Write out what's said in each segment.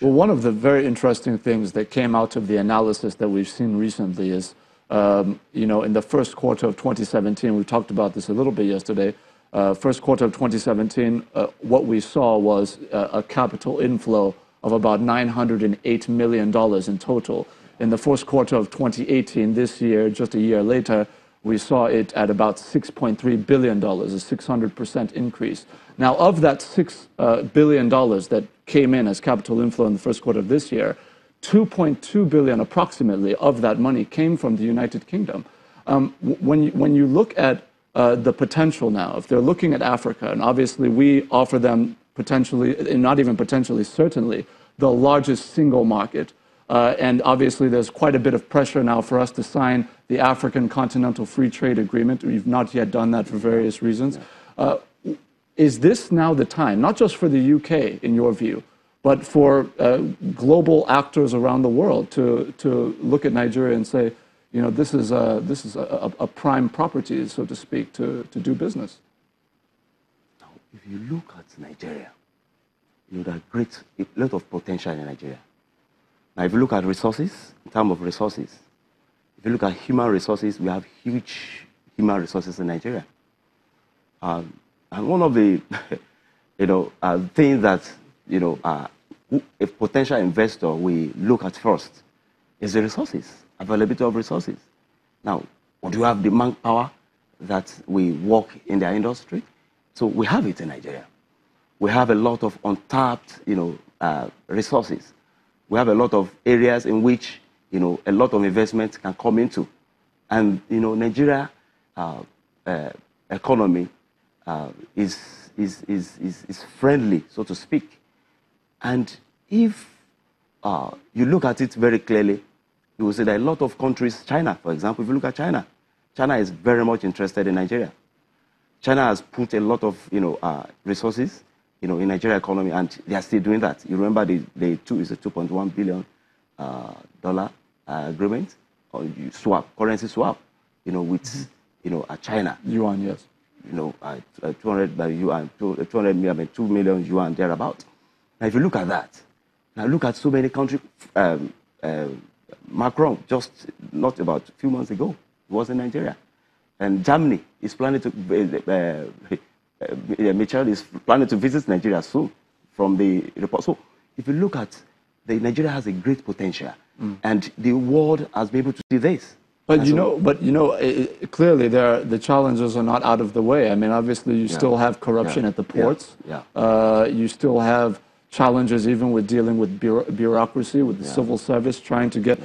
Well, one of the very interesting things that came out of the analysis that we've seen recently is, in the first quarter of 2017, we talked about this a little bit yesterday, first quarter of 2017, what we saw was a capital inflow of about $908 million in total. In the first quarter of 2018, this year, just a year later, we saw it at about $6.3 billion, a 600% increase. Now, of that $6 billion that came in as capital inflow in the first quarter of this year, 2.2 billion approximately of that money came from the United Kingdom. When you look at the potential now, if they're looking at Africa, and obviously we offer them potentially, and not even potentially, certainly, the largest single market. And obviously there's quite a bit of pressure now for us to sign the African Continental Free Trade Agreement. We've not yet done that for various reasons. Is this now the time, not just for the UK, in your view, but for global actors around the world to look at Nigeria and say, this is a prime property, so to speak, to do business? Now, if you look at Nigeria, there are a lot of potential in Nigeria. Now, if you look at resources, in terms of resources, if you look at human resources, we have huge human resources in Nigeria. And one of the, things that, a potential investor we look at first is the resources, availability of resources. Now, do you have the manpower that we work in their industry? So we have it in Nigeria. We have a lot of untapped, resources. We have a lot of areas in which, a lot of investment can come into. And, Nigeria economy is friendly, so to speak. And if you look at it very clearly, you will see that a lot of countries, China, for example, if you look at China, China is very much interested in Nigeria. China has put a lot of, resources, in Nigeria economy, and they are still doing that. You remember the is a $2.1 billion agreement, or currency swap, with, China. Yuan, yes. 200 yuan, 200 million, 2 million yuan thereabout. Now, if you look at that, now look at so many countries. Macron, just not about a few months ago, was in Nigeria, and Germany is planning to. Michel is planning to visit Nigeria soon from the report. So if you look at Nigeria has a great potential, and the world has been able to see this. But clearly the challenges are not out of the way. I mean, obviously you still have corruption at the ports. You still have challenges even with dealing with bureaucracy, with the civil service, trying to get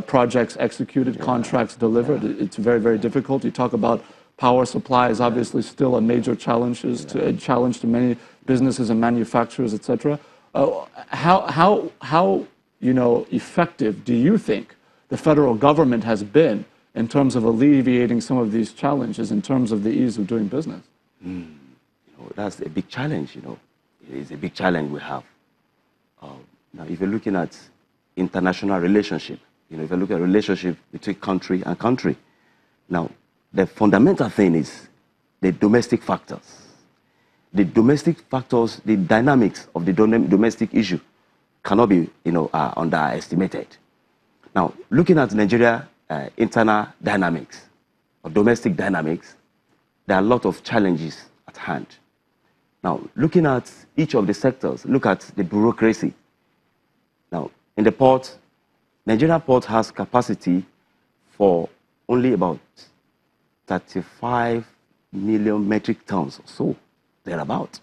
projects executed, contracts delivered. It's very, very difficult. You talk about power supply is obviously still a major challenge to many businesses and manufacturers, etc. How effective do you think the federal government has been in terms of alleviating some of these challenges, in terms of the ease of doing business? That's a big challenge. It is a big challenge we have. Now, if you're looking at international relationship, if you look at relationship between country and country, now, the fundamental thing is the domestic factors. The domestic factors, the dynamics of the domestic issue cannot be, underestimated. Now, looking at Nigeria internal dynamics or domestic dynamics, there are a lot of challenges at hand. Now, looking at each of the sectors, look at the bureaucracy. Now, in the port, Nigeria port has capacity for only about 35 million metric tons or so, thereabout.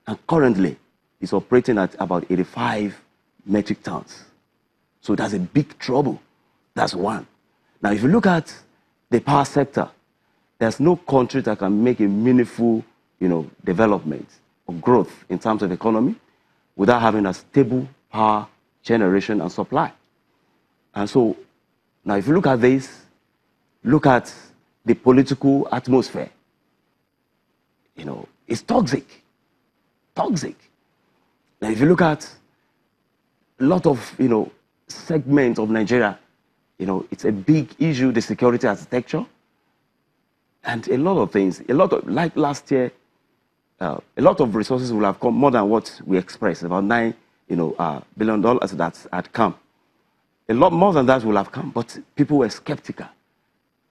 And currently, it's operating at about 85 metric tons. So that's a big trouble. That's one. Now, if you look at the power sector, there's no country that can make a meaningful, development or growth in terms of economy without having a stable power generation and supply. And so, now if you look at this, look at the political atmosphere. It's toxic. Toxic. Now, if you look at a lot of, segments of Nigeria, it's a big issue, the security architecture, and a lot of things. Like last year, a lot of resources will have come, more than what we expressed, about billion dollars that had come. A lot more than that will have come, but people were skeptical.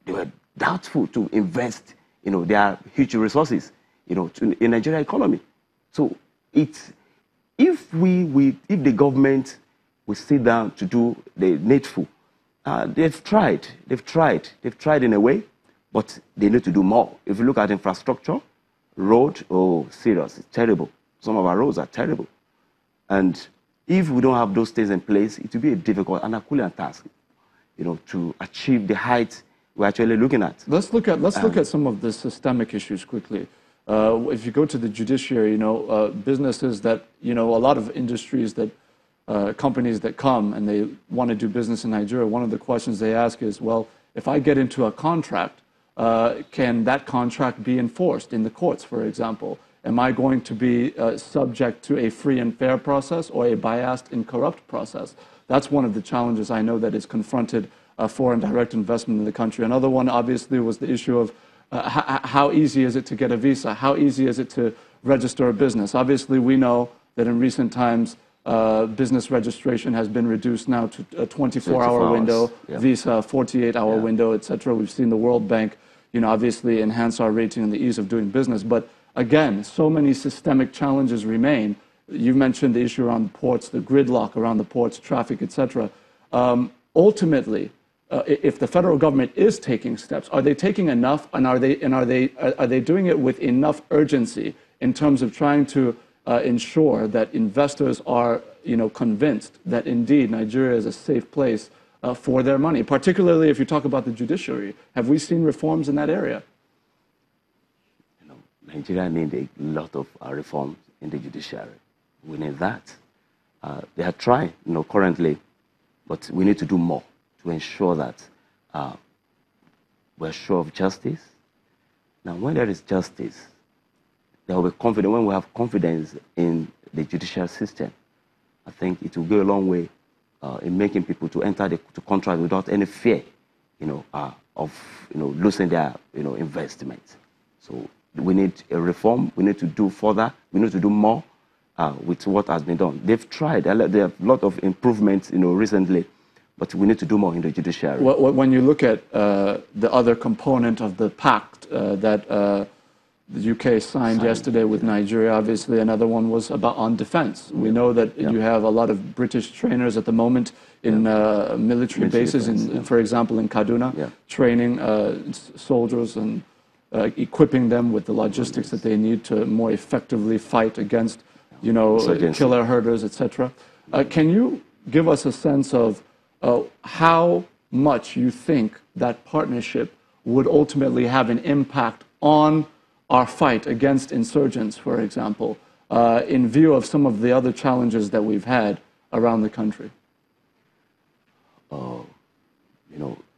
They were doubtful to invest, their huge resources, in Nigeria economy. So if the government will sit down to do the needful, they've tried in a way, but they need to do more. If you look at infrastructure, road, oh, serious, it's terrible. Some of our roads are terrible. And if we don't have those things in place, it will be a difficult and Herculean task, to achieve the height we're actually looking at. Let's look at some of the systemic issues quickly. If you go to the judiciary, businesses that, a lot of industries that, companies that come and they want to do business in Nigeria, one of the questions they ask is, well, if I get into a contract, can that contract be enforced in the courts, for example? Am I going to be subject to a free and fair process or a biased and corrupt process? That's one of the challenges I know that is confronted foreign direct investment in the country. Another one, obviously, was the issue of how easy is it to get a visa? How easy is it to register a business? Obviously, we know that in recent times, business registration has been reduced now to a 24-hour window, visa, 48-hour window, etc. We've seen the World Bank, obviously enhance our rating and the ease of doing business. But again, so many systemic challenges remain. You mentioned the issue around ports, the gridlock around the ports, traffic, etc. Ultimately, if the federal government is taking steps, are they taking enough, and are they doing it with enough urgency in terms of trying to ensure that investors are, convinced that indeed Nigeria is a safe place for their money? Particularly if you talk about the judiciary, have we seen reforms in that area? Nigeria needs a lot of reforms in the judiciary. We need that. They are trying, currently, but we need to do more to ensure that we're sure of justice. Now, when there is justice, there will be confidence. When we have confidence in the judicial system, I think it will go a long way in making people to enter the contract without any fear, of losing their investment. So we need a reform. We need to do further. We need to do more with what has been done. They've tried. There are a lot of improvements, recently, but we need to do more in the judiciary. When you look at the other component of the pact that the UK signed yesterday with Nigeria, obviously another one was on defense. We know that you have a lot of British trainers at the moment in military bases, for example, in Kaduna, training soldiers and equipping them with the logistics that they need to more effectively fight against, killer herders, etc. Can you give us a sense of how much you think that partnership would ultimately have an impact on our fight against insurgents, for example, in view of some of the other challenges that we've had around the country?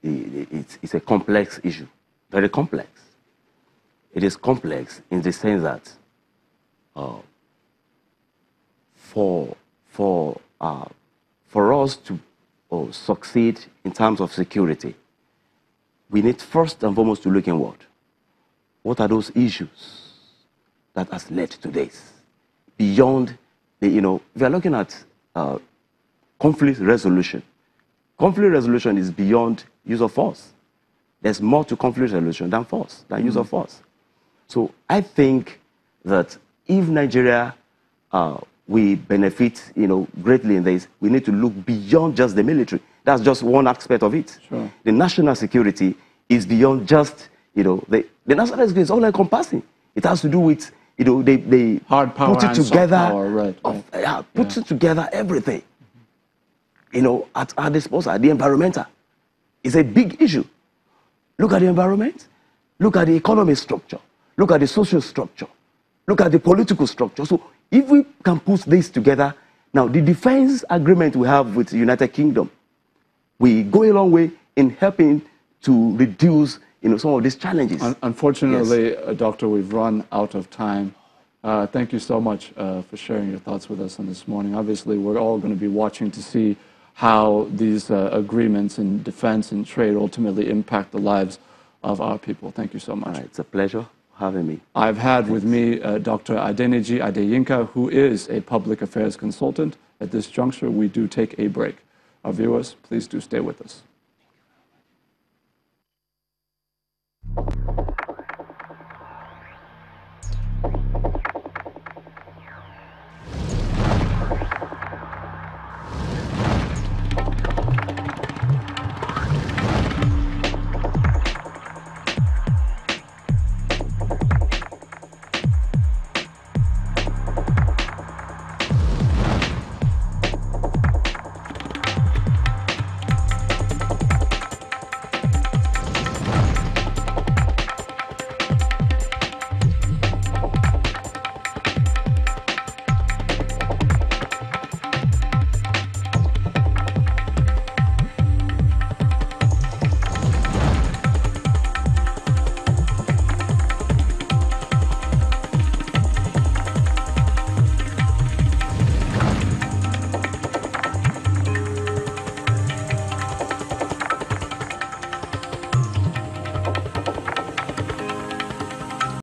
It's a complex issue, very complex. It is complex in the sense that for us to succeed in terms of security, we need first and foremost to look inward. What are those issues that has led to this? Beyond the, we are looking at conflict resolution. Conflict resolution is beyond use of force. There's more to conflict resolution than force, than use of force. So I think that if Nigeria we benefit, greatly in this, we need to look beyond just the military. That's just one aspect of it. Sure. The national security is beyond just, the national security is all encompassing. It has to do with, they hard power put it together, power, right. Put it together, everything, at our disposal. The environmental is a big issue. Look at the environment, look at the economic structure, look at the social structure, look at the political structure. So if we can put this together, now the defense agreement we have with the United Kingdom, we go a long way in helping to reduce some of these challenges. Unfortunately, yes. Doctor, we've run out of time. Thank you so much for sharing your thoughts with us on this morning. Obviously, we're all going to be watching to see how these agreements in defense and trade ultimately impact the lives of our people. Thank you so much. It's a pleasure having me. I've had with me Dr. Adeniji Adeyinka, who is a public affairs consultant At this juncture, we do take a break. Our viewers, please do stay with us.